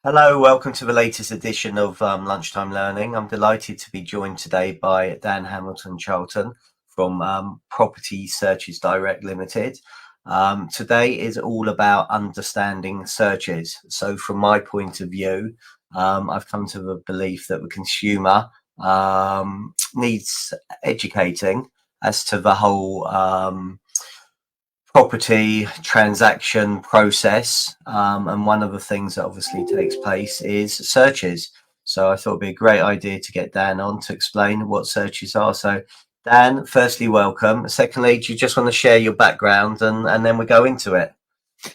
Hello, welcome to the latest edition of Lunchtime Learning. I'm delighted to be joined today by Dan Hamilton-Charlton from Property Searches Direct Limited. Today is all about understanding searches. So from my point of view, I've come to the belief that the consumer needs educating as to the whole property transaction process, and one of the things that obviously takes place is searches. So I thought it'd be a great idea to get Dan on to explain what searches are. So Dan, firstly, welcome. Secondly, do you just want to share your background and then we go into it?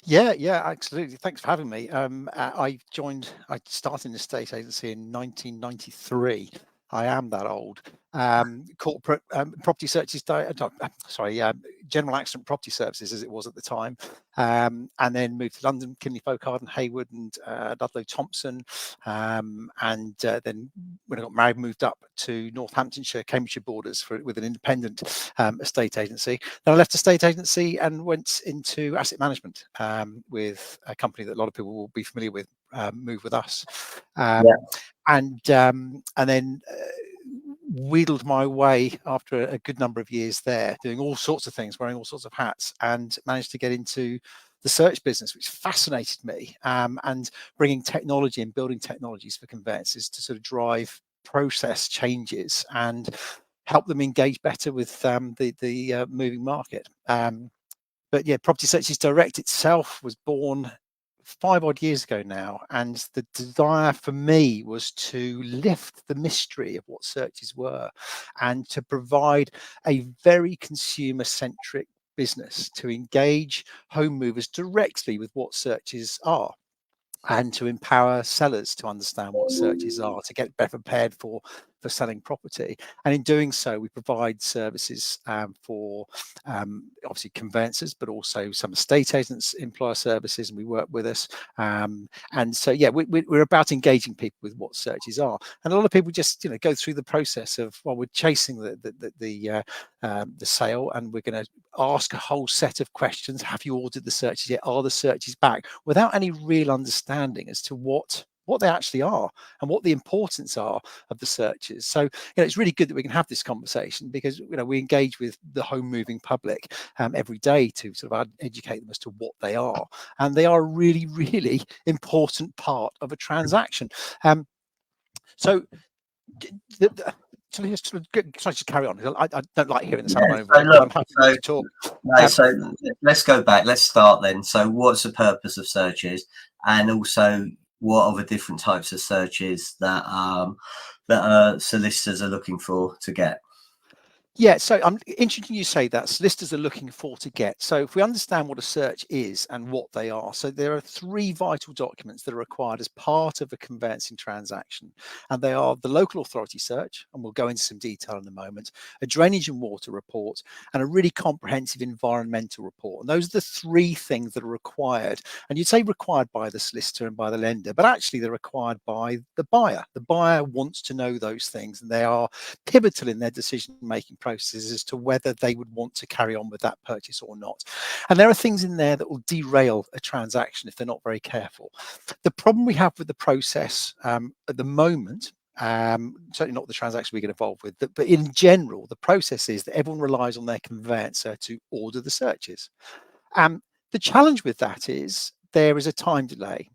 Yeah, absolutely. Thanks for having me. I started an estate agency in 1993. I am that old. Corporate property searches, general accident property services, as it was at the time, and then moved to London, Kinley Folk, Arden, Hayward, and Ludlow Thompson. Then when I got married, moved up to Northamptonshire, Cambridgeshire borders with an independent estate agency. Then I left estate agency and went into asset management with a company that a lot of people will be familiar with, Move With Us. And then wheedled my way after a good number of years there, doing all sorts of things, wearing all sorts of hats, and managed to get into the search business, which fascinated me, and bringing technology and building technologies for conveyances to sort of drive process changes and help them engage better with the moving market. But yeah, Property Searches Direct itself was born 5 odd years ago now, and the desire for me was to lift the mystery of what searches were and to provide a very consumer centric business to engage home movers directly with what searches are, and to empower sellers to understand what searches are, to get better prepared for selling property. And in doing so, we provide services for obviously conveyancers, but also some estate agents employ services, and we work with us. And so, yeah, we're about engaging people with what searches are. And a lot of people just, go through the process of, well, we're chasing the sale, and we're going to ask a whole set of questions. Have you ordered the searches yet? Are the searches back? Without any real understanding as to what they actually are and what the importance are of the searches. So, it's really good that we can have this conversation, because we engage with the home moving public every day to sort of educate them as to what they are, and they are a really, really important part of a transaction. So just carry on. I don't like hearing the sound of my own voice, but I'm happy to talk. So let's go back. Let's start then. So what's the purpose of searches, and also what are the different types of searches that solicitors are looking for to get? Yeah, so I'm interested you say that solicitors are looking for to get. So if we understand what a search is and what they are, so there are 3 vital documents that are required as part of a conveyancing transaction, and they are the local authority search, and we'll go into some detail in a moment, a drainage and water report, and a really comprehensive environmental report. And those are the 3 things that are required. And you'd say required by the solicitor and by the lender, but actually they're required by the buyer. The buyer wants to know those things, and they are pivotal in their decision-making processes as to whether they would want to carry on with that purchase or not. And there are things in there that will derail a transaction if they're not very careful. The problem we have with the process at the moment, certainly not the transaction we get involved with, but in general, the process is that everyone relies on their conveyancer to order the searches. The challenge with that is there is a time delay.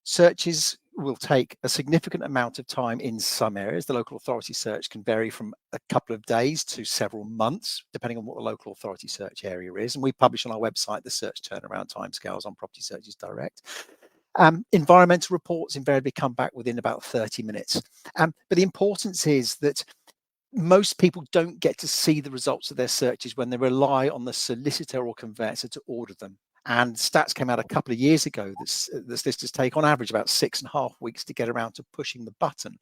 Searches will take a significant amount of time in some areas. The local authority search can vary from a couple of days to several months, depending on what the local authority search area is. And we publish on our website the search turnaround timescales on Property Searches Direct. Environmental reports invariably come back within about 30 minutes. But the importance is that most people don't get to see the results of their searches when they rely on the solicitor or conveyancer to order them. And stats came out a couple of years ago that the solicitors take on average about 6.5 weeks to get around to pushing the button.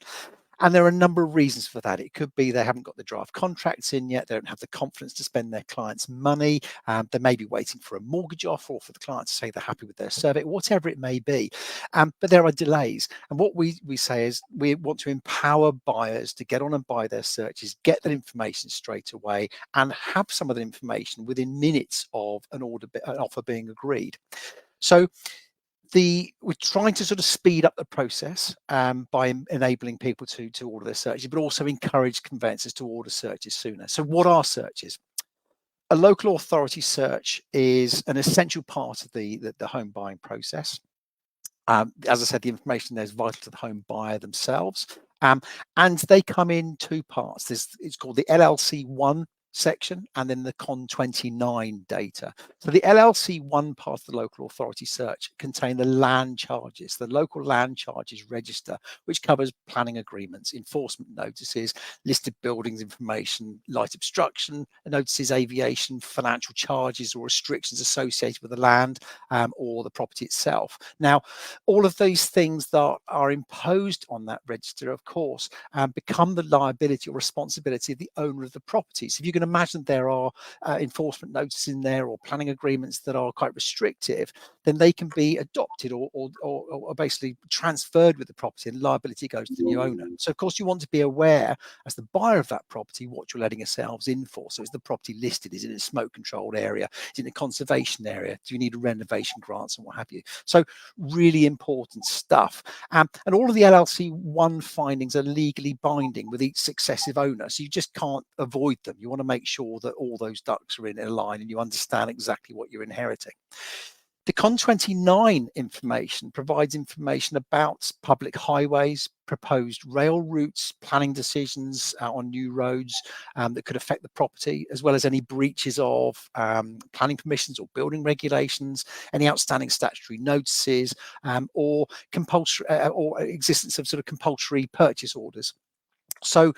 And there are a number of reasons for that. It could be they haven't got the draft contracts in yet. They don't have the confidence to spend their client's money. They may be waiting for a mortgage offer or for the client to say they're happy with their survey, whatever it may be. But there are delays. And what we say is we want to empower buyers to get on and buy their searches, get that information straight away, and have some of the information within minutes of an offer being agreed. So we're trying to sort of speed up the process by enabling people to order their searches, but also encourage conveyancers to order searches sooner. So what are searches? A local authority search is an essential part of the home buying process. As I said, the information there is vital to the home buyer themselves. And they come in two parts. It's called the LLC1 section and then the Con29 data. So the LLC1 part of the local authority search contain the land charges, the local land charges register, which covers planning agreements, enforcement notices, listed buildings information, light obstruction notices, aviation, financial charges or restrictions associated with the land or the property itself. Now, all of these things that are imposed on that register, of course, become the liability or responsibility of the owner of the property. So if you can imagine there are enforcement notices in there or planning agreements that are quite restrictive, then they can be adopted or basically transferred with the property, and liability goes to the new owner. So of course you want to be aware as the buyer of that property what you're letting yourselves in for. So is the property listed? Is it in a smoke controlled area? Is it in a conservation area? Do you need a renovation grants and what have you? So really important stuff. And all of the LLC1 findings are legally binding with each successive owner. So you just can't avoid them. You want to make sure that all those ducks are in a line and you understand exactly what you're inheriting. The Con29 information provides information about public highways, proposed rail routes, planning decisions on new roads that could affect the property, as well as any breaches of planning permissions or building regulations, any outstanding statutory notices, or compulsory or existence of sort of compulsory purchase orders. So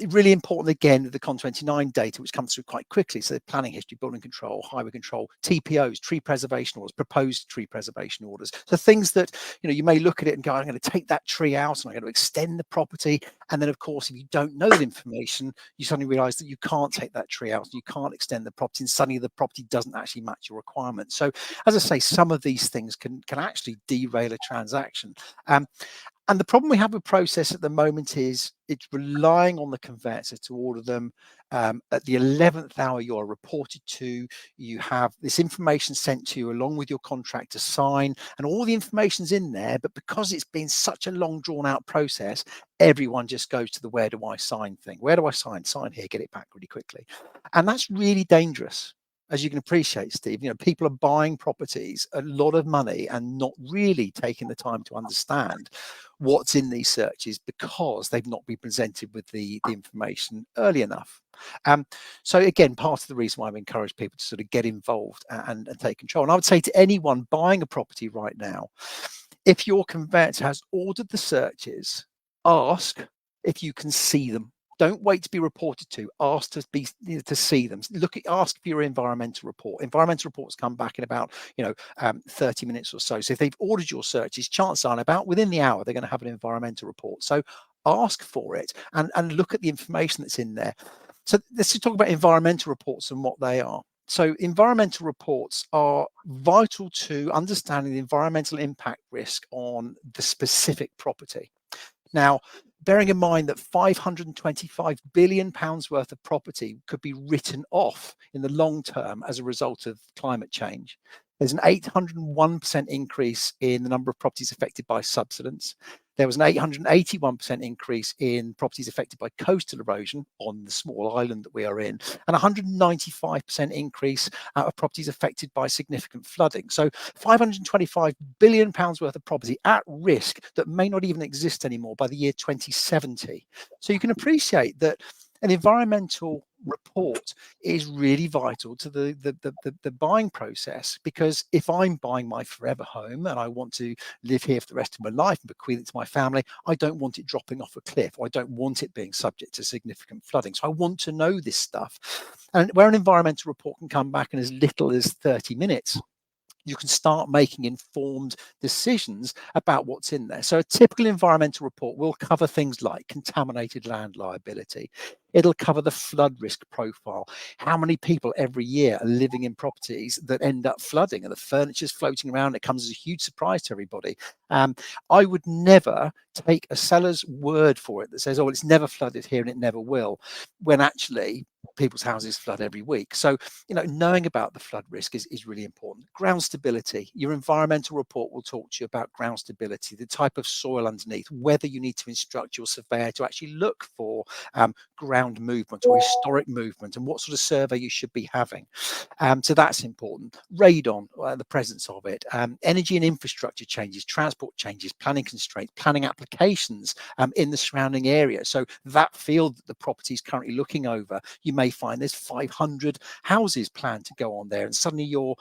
really important again, the Con29 data, which comes through quite quickly. So planning history, building control, highway control, TPOs, tree preservation orders, proposed tree preservation orders. So things that, you may look at it and go, I'm going to take that tree out and I'm going to extend the property. And then of course, if you don't know that information, you suddenly realize that you can't take that tree out, you can't extend the property, and suddenly the property doesn't actually match your requirements. So as I say, some of these things can actually derail a transaction. And the problem we have with process at the moment is it's relying on the conveyancer to order them. At the 11th hour, you are reported to, you have this information sent to you along with your contract to sign, and all the information's in there. But because it's been such a long drawn out process, everyone just goes to the where do I sign thing. Where do I sign? Sign here, get it back really quickly. And that's really dangerous. As you can appreciate, Steve, people are buying properties a lot of money and not really taking the time to understand what's in these searches because they've not been presented with the information early enough. So again, part of the reason why I've encouraged people to sort of get involved and take control. And I would say to anyone buying a property right now, if your conveyancer has ordered the searches, ask if you can see them. Don't wait to be reported to. Ask to see them. Ask for your environmental report. Environmental reports come back in about 30 minutes or so. So if they've ordered your searches, chances are about within the hour they're going to have an environmental report. So ask for it and look at the information that's in there. So let's just talk about environmental reports and what they are. So environmental reports are vital to understanding the environmental impact risk on the specific property. Now, bearing in mind that £525 billion worth of property could be written off in the long term as a result of climate change. There's an 801% increase in the number of properties affected by subsidence. There was an 881% increase in properties affected by coastal erosion on the small island that we are in, and 195% increase of properties affected by significant flooding. So £525 billion worth of property at risk that may not even exist anymore by the year 2070. So you can appreciate that an environmental report is really vital to the buying process, because if I'm buying my forever home and I want to live here for the rest of my life and bequeath it to my family, I don't want it dropping off a cliff, or I don't want it being subject to significant flooding. So I want to know this stuff. And where an environmental report can come back in as little as 30 minutes, you can start making informed decisions about what's in there. So a typical environmental report will cover things like contaminated land liability. It'll cover the flood risk profile. How many people every year are living in properties that end up flooding and the furniture's floating around? It comes as a huge surprise to everybody. I would never take a seller's word for it that says, oh, it's never flooded here and it never will, when actually people's houses flood every week. So, knowing about the flood risk is really important. Ground stability. Your environmental report will talk to you about ground stability, the type of soil underneath, whether you need to instruct your surveyor to actually look for ground movement or historic movement, and what sort of survey you should be having. So that's important. Radon, the presence of it, energy and infrastructure changes, transport changes, planning constraints, planning applications in the surrounding area. So that field that the property is currently looking over, you may find there's 500 houses planned to go on there, and suddenly your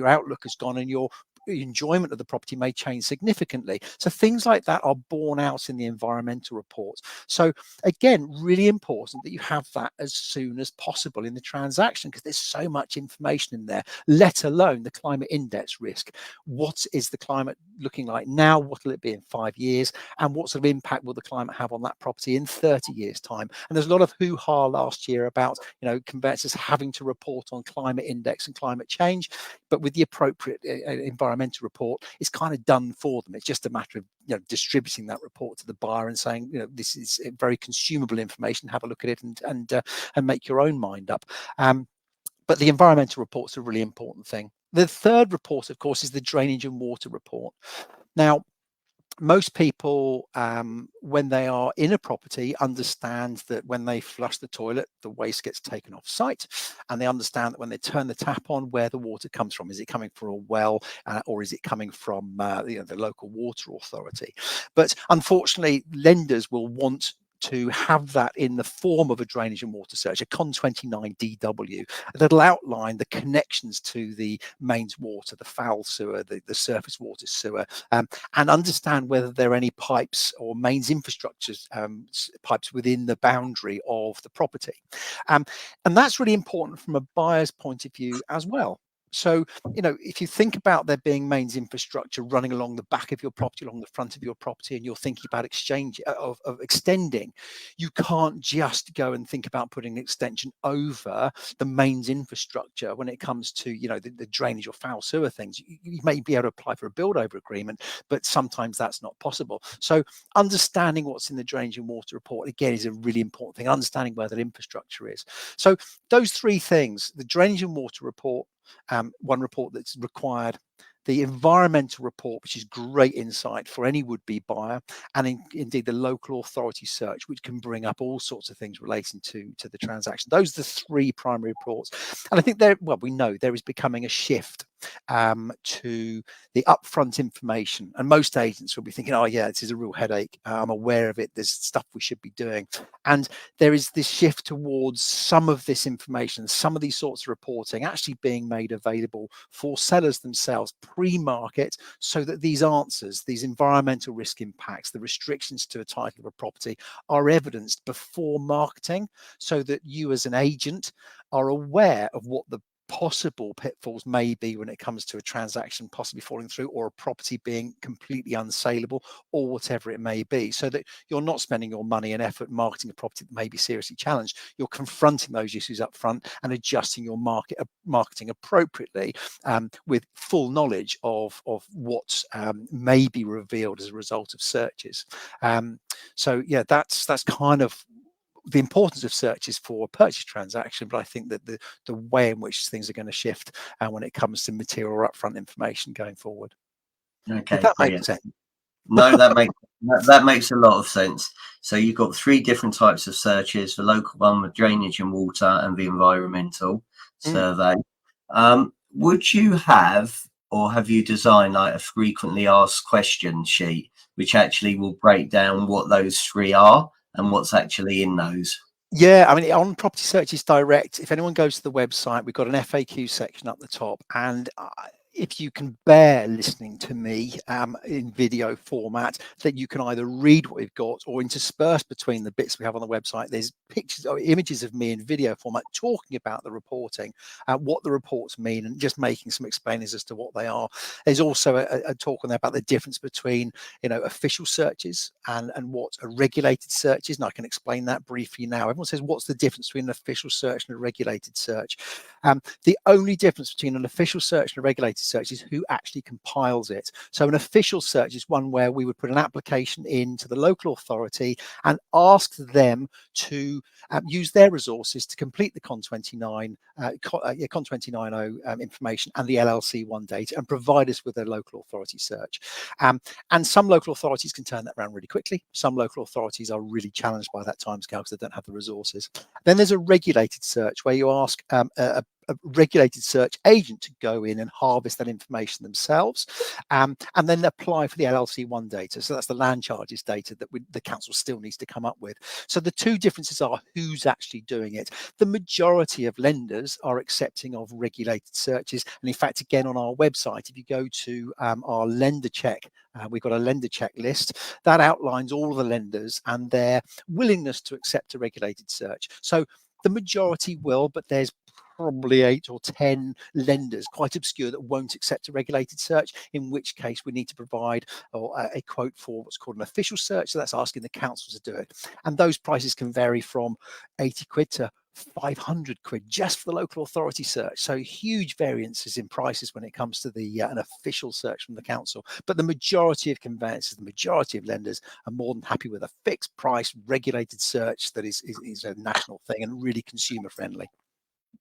outlook has gone, and your enjoyment of the property may change significantly. So things like that are borne out in the environmental reports. So again, really important that you have that as soon as possible in the transaction, because there's so much information in there, let alone the climate index risk. What is the climate looking like now? What will it be in 5 years? And what sort of impact will the climate have on that property in 30 years' time? And there's a lot of hoo-ha last year about, conveyancers having to report on climate index and climate change, but with the appropriate environmental report, it's kind of done for them. It's just a matter of distributing that report to the buyer and saying, this is very consumable information. Have a look at it and make your own mind up. But the environmental report's a really important thing. The third report, of course, is the drainage and water report. Now, most people, when they are in a property, understand that when they flush the toilet, the waste gets taken off site, and they understand that when they turn the tap on, where the water comes from. Is it coming from a well, or is it coming from the local water authority? But unfortunately, lenders will want to have that in the form of a drainage and water search, a Con 29 DW, that'll outline the connections to the mains water, the foul sewer, the surface water sewer, and understand whether there are any pipes or mains infrastructures pipes within the boundary of the property. And that's really important from a buyer's point of view as well. So, if you think about there being mains infrastructure running along the back of your property, along the front of your property, and you're thinking about extending, you can't just go and think about putting an extension over the mains infrastructure when it comes to, the drainage or foul sewer things. You may be able to apply for a build over agreement, but sometimes that's not possible. So understanding what's in the drainage and water report, again, is a really important thing, understanding where that infrastructure is. So those three things, the drainage and water report, one report that's required, the environmental report, which is great insight for any would-be buyer, and indeed the local authority search, which can bring up all sorts of things relating to the transaction. Those are the three primary reports. And I think we know there is becoming a shift to the upfront information, and most agents will be thinking, oh yeah, this is a real headache, I'm aware of it, there's stuff we should be doing. And there is this shift towards some of this information, some of these sorts of reporting actually being made available for sellers themselves pre-market, so that these answers, these environmental risk impacts, the restrictions to a title of a property, are evidenced before marketing, so that you as an agent are aware of what the possible pitfalls may be when it comes to a transaction possibly falling through, or a property being completely unsaleable, or whatever it may be, so that you're not spending your money and effort marketing a property that may be seriously challenged. You're confronting those issues up front and adjusting your marketing appropriately, with full knowledge of what may be revealed as a result of searches. So yeah, that's kind of the importance of searches for a purchase transaction, but I think that the way in which things are going to shift when it comes to material or upfront information going forward. Okay, Did that make brilliant. sense? No, that makes a lot of sense. So you've got three different types of searches: the local one, the drainage and water, and the environmental survey. Would you have, or have you designed like a frequently asked questions sheet, which actually will break down what those three are and what's actually in those? Yeah, I mean, on Property Searches Direct, if anyone goes to the website, we've got an FAQ section up the top, and if you can bear listening to me in video format, that you can either read what we've got or intersperse between the bits we have on the website. There's pictures or images of me in video format talking about the reporting, what the reports mean, and just making some explainers as to what they are. There's also a talk on there about the difference between, official searches and what a regulated search is, and I can explain that briefly now. Everyone says, what's the difference between an official search and a regulated search? The only difference between an official search and a regulated search is who actually compiles it. So an official search is one where we would put an application into the local authority and ask them to use their resources to complete the Con 29, Con 290 information and the LLC1 data and provide us with a local authority search. And some local authorities can turn that around really quickly. Some local authorities are really challenged by that timescale because they don't have the resources. Then there's a regulated search where you ask a regulated search agent to go in and harvest that information themselves, and then apply for the LLC1 data. So that's the land charges data that the council still needs to come up with. So the two differences are who's actually doing it. The majority of lenders are accepting of regulated searches. And in fact, again, on our website, if you go to our lender check, we've got a lender check list that outlines all the lenders and their willingness to accept a regulated search. So the majority will, but there's probably 8 or 10 lenders, quite obscure, that won't accept a regulated search, in which case we need to provide a quote for what's called an official search. So that's asking the council to do it. And those prices can vary from 80 quid to 500 quid just for the local authority search. So huge variances in prices when it comes to the an official search from the council. But the majority of conveyancers, the majority of lenders are more than happy with a fixed price regulated search that is a national thing and really consumer friendly.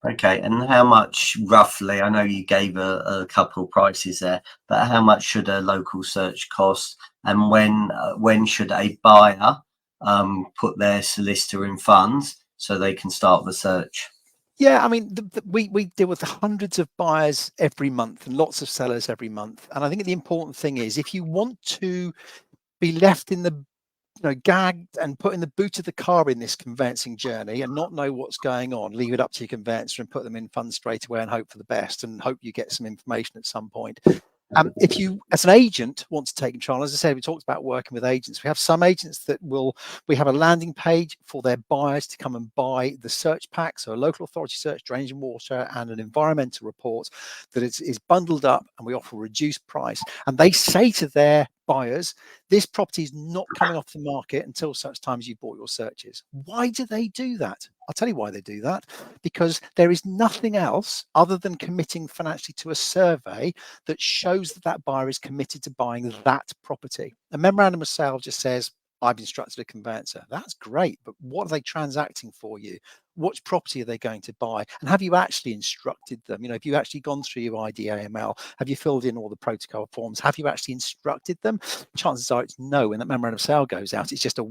Okay, and how much roughly, I know you gave a couple of prices there, but how much should a local search cost, and when should a buyer put their solicitor in funds so they can start the search? Yeah, I mean, we deal with hundreds of buyers every month and lots of sellers every month. And I think the important thing is, if you want to be left in the gagged and put in the boot of the car in this conveyancing journey and not know what's going on, leave it up to your conveyancer and put them in funds straight away and hope for the best and hope you get some information at some point. If you, as an agent, want to take control, as I said, we talked about working with agents. We have some agents that we have a landing page for their buyers to come and buy the search pack, so a local authority search, drainage and water, and an environmental report that is bundled up, and we offer a reduced price. And they say to their buyers, this property is not coming off the market until such time as you bought your searches. Why do they do that? I'll tell you why they do that. Because there is nothing else other than committing financially to a survey that shows that that buyer is committed to buying that property. A memorandum of sale just says, I've instructed a conveyancer. That's great, but what are they transacting for you? Which property are they going to buy? And have you actually instructed them? Have you actually gone through your IDAML? Have you filled in all the protocol forms? Have you actually instructed them? Chances are it's no. When that memorandum of sale goes out, it's just a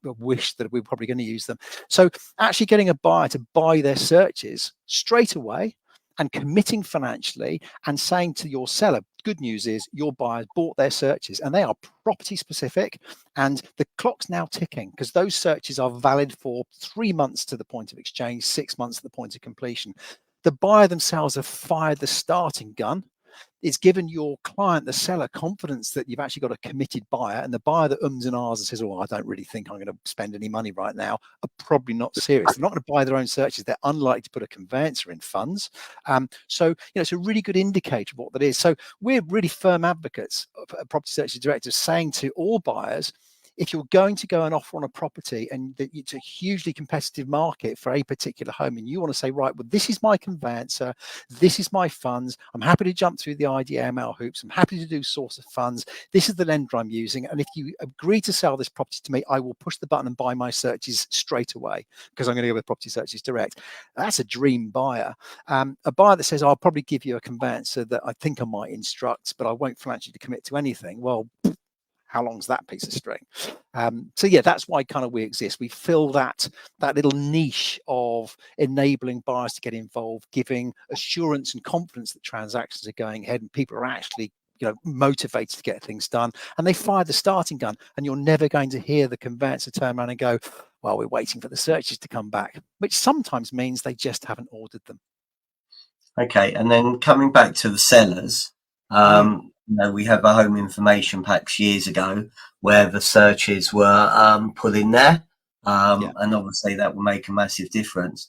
wish that we're probably going to use them. So actually getting a buyer to buy their searches straight away and committing financially and saying to your seller, good news is your buyers bought their searches and they are property specific, and the clock's now ticking because those searches are valid for 3 months to the point of exchange, 6 months to the point of completion. The buyer themselves have fired the starting gun. It's given your client, the seller, confidence that you've actually got a committed buyer, and the buyer that ums and ahs and says, oh, I don't really think I'm going to spend any money right now, are probably not serious. They're not going to buy their own searches. They're unlikely to put a conveyancer in funds. So it's a really good indicator of what that is. So we're really firm advocates of property searches directors saying to all buyers, if you're going to go and offer on a property and it's a hugely competitive market for a particular home, and you want to say, right, well, this is my conveyancer, this is my funds, I'm happy to jump through the IDAML hoops, I'm happy to do source of funds, this is the lender I'm using, and if you agree to sell this property to me, I will push the button and buy my searches straight away because I'm going to go with Property Searches Direct. That's a dream buyer. A buyer that says, I'll probably give you a conveyancer that I think I might instruct, but I won't financially commit to anything. Well, how long's that piece of string? So yeah, that's why kind of we exist. We fill that little niche of enabling buyers to get involved, giving assurance and confidence that transactions are going ahead and people are actually motivated to get things done, and they fire the starting gun, and you're never going to hear the conveyancer turn around and go, well, we're waiting for the searches to come back, which sometimes means they just haven't ordered them. Okay, and then coming back to the sellers, We have a home information packs years ago where the searches were put in there, Yeah. and obviously that will make a massive difference.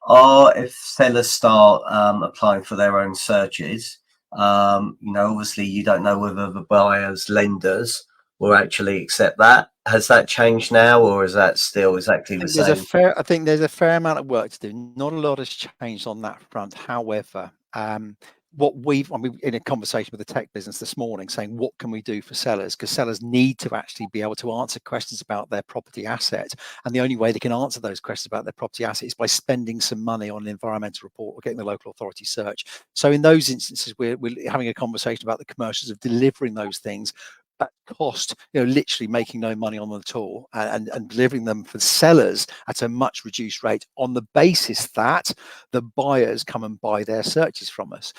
Or if sellers start applying for their own searches, obviously you don't know whether the buyers, lenders will actually accept that. Has that changed now, or is that still exactly the same? I think there's a fair amount of work to do. Not a lot has changed on that front. However, I mean, in a conversation with the tech business this morning, saying what can we do for sellers, because sellers need to actually be able to answer questions about their property asset, and the only way they can answer those questions about their property asset is by spending some money on an environmental report or getting the local authority search. So in those instances, we're having a conversation about the commercials of delivering those things at cost, literally making no money on them at all, and delivering them for sellers at a much reduced rate on the basis that the buyers come and buy their searches from us.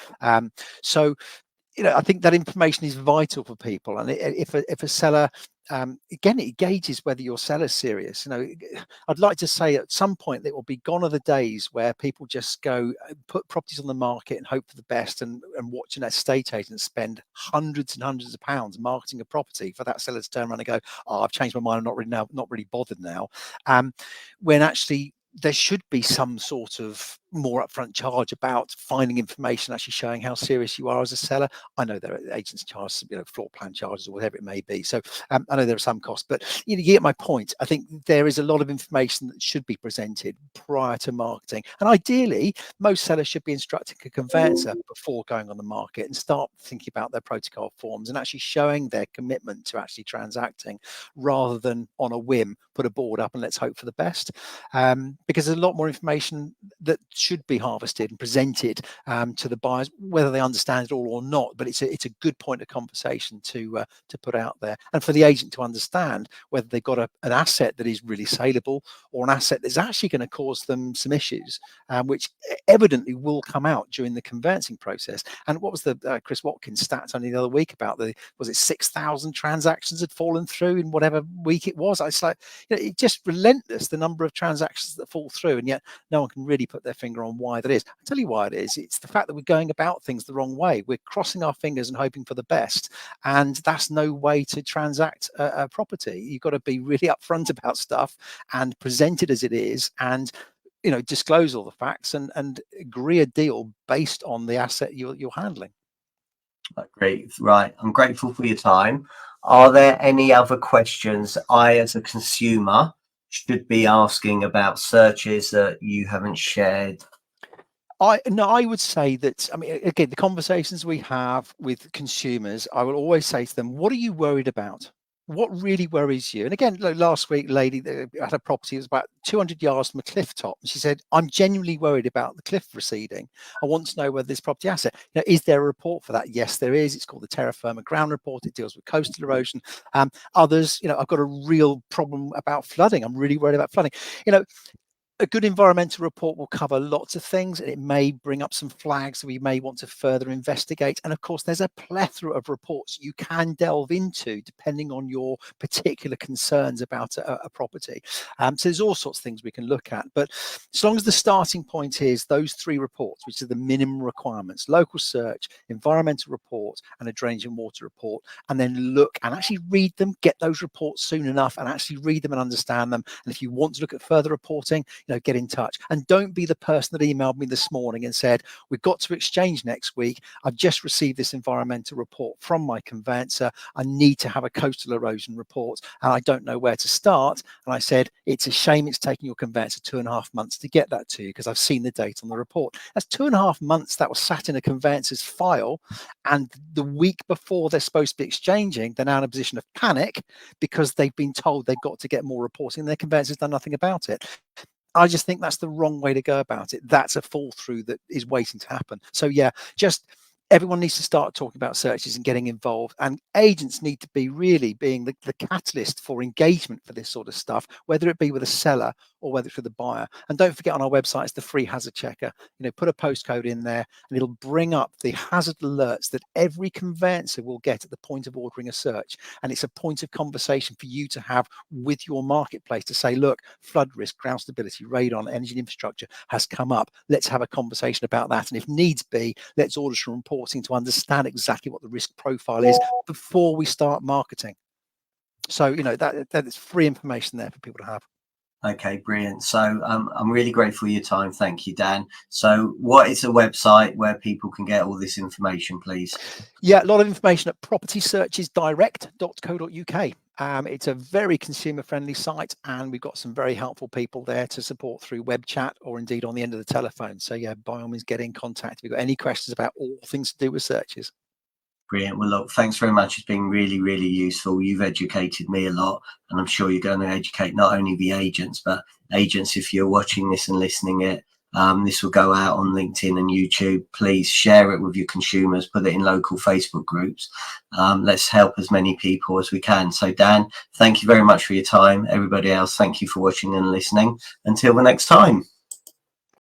So I think that information is vital for people. And if a seller, again, it gauges whether your seller's serious. I'd like to say at some point that will be gone are the days where people just go put properties on the market and hope for the best, and watch an estate agent spend hundreds and hundreds of pounds marketing a property for that seller to turn around and go, "Oh, I've changed my mind. I'm not really bothered now." When actually there should be some sort of more upfront charge about finding information actually showing how serious you are as a seller. I know there are agents charge, floor plan charges or whatever it may be. So I know there are some costs, but you get my point. I think there is a lot of information that should be presented prior to marketing, and ideally, most sellers should be instructing a conveyancer before going on the market and start thinking about their protocol forms and actually showing their commitment to actually transacting, rather than on a whim put a board up and let's hope for the best. Because there's a lot more information that should be harvested and presented to the buyers, whether they understand it all or not. But it's a good point of conversation to put out there, and for the agent to understand whether they've got an asset that is really saleable or an asset that's actually going to cause them some issues, which evidently will come out during the conveyancing process. And what was the Chris Watkins stats only the other week about was it 6,000 transactions had fallen through in whatever week it was? It's like, it's just relentless, the number of transactions that fall through, and yet no one can really put their finger on why that is. I'll tell you why it is. It's the fact that we're going about things the wrong way. We're crossing our fingers and hoping for the best, and that's no way to transact a property. You've got to be really upfront about stuff and present it as it is, and disclose all the facts and agree a deal based on the asset you're handling. Great. Right. I'm grateful for your time. Are there any other questions I, as a consumer, should be asking about searches that you haven't shared? I would say that, I mean, again, the conversations we have with consumers, I will always say to them, what are you worried about? What really worries you? And again, like last week, lady had a property, it was about 200 yards from a cliff top. And she said, I'm genuinely worried about the cliff receding. I want to know whether this property asset, is there a report for that? Yes, there is. It's called the Terra Firma Ground Report. It deals with coastal erosion. Others, I've got a real problem about flooding. I'm really worried about flooding. A good environmental report will cover lots of things, and it may bring up some flags that we may want to further investigate. And of course, there's a plethora of reports you can delve into depending on your particular concerns about a property. So there's all sorts of things we can look at. But as long as the starting point is those three reports, which are the minimum requirements: local search, environmental report, and a drainage and water report, and then look and actually read them, get those reports soon enough and actually read them and understand them. And if you want to look at further reporting, get in touch. And don't be the person that emailed me this morning and said, we've got to exchange next week. I've just received this environmental report from my conveyancer. I need to have a coastal erosion report and I don't know where to start. And I said, it's a shame it's taking your conveyancer 2.5 months to get that to you, because I've seen the date on the report. That's 2.5 months that was sat in a conveyancer's file. And the week before they're supposed to be exchanging, they're now in a position of panic because they've been told they've got to get more reporting and their conveyancer's done nothing about it. I just think that's the wrong way to go about it. That's a fall through that is waiting to happen. So yeah, just everyone needs to start talking about searches and getting involved, and agents need to be really being the catalyst for engagement for this sort of stuff, whether it be with a seller or whether it's with a buyer. And don't forget, on our website is the free hazard checker. Put a postcode in there and it'll bring up the hazard alerts that every conveyancer will get at the point of ordering a search. And it's a point of conversation for you to have with your marketplace to say, look, flood risk, ground stability, radon, energy and infrastructure has come up. Let's have a conversation about that. And if needs be, let's order some reports reporting to understand exactly what the risk profile is before we start marketing. So, you know, that is free information there for people to have. Okay, brilliant. So I'm really grateful for your time. Thank you, Dan. So what is a website where people can get all this information, please? Yeah, a lot of information at propertysearchesdirect.co.uk. It's a very consumer friendly site, and we've got some very helpful people there to support through web chat or indeed on the end of the telephone. So yeah, by all means, get in contact if you've got any questions about all things to do with searches. Brilliant. Well, look, thanks very much. It's been really, really useful. You've educated me a lot, and I'm sure you're going to educate not only the agents, but agents, if you're watching this and listening it, this will go out on LinkedIn and YouTube. Please share it with your consumers, put it in local Facebook groups. Let's help as many people as we can. So, Dan, thank you very much for your time. Everybody else, thank you for watching and listening. Until the next time.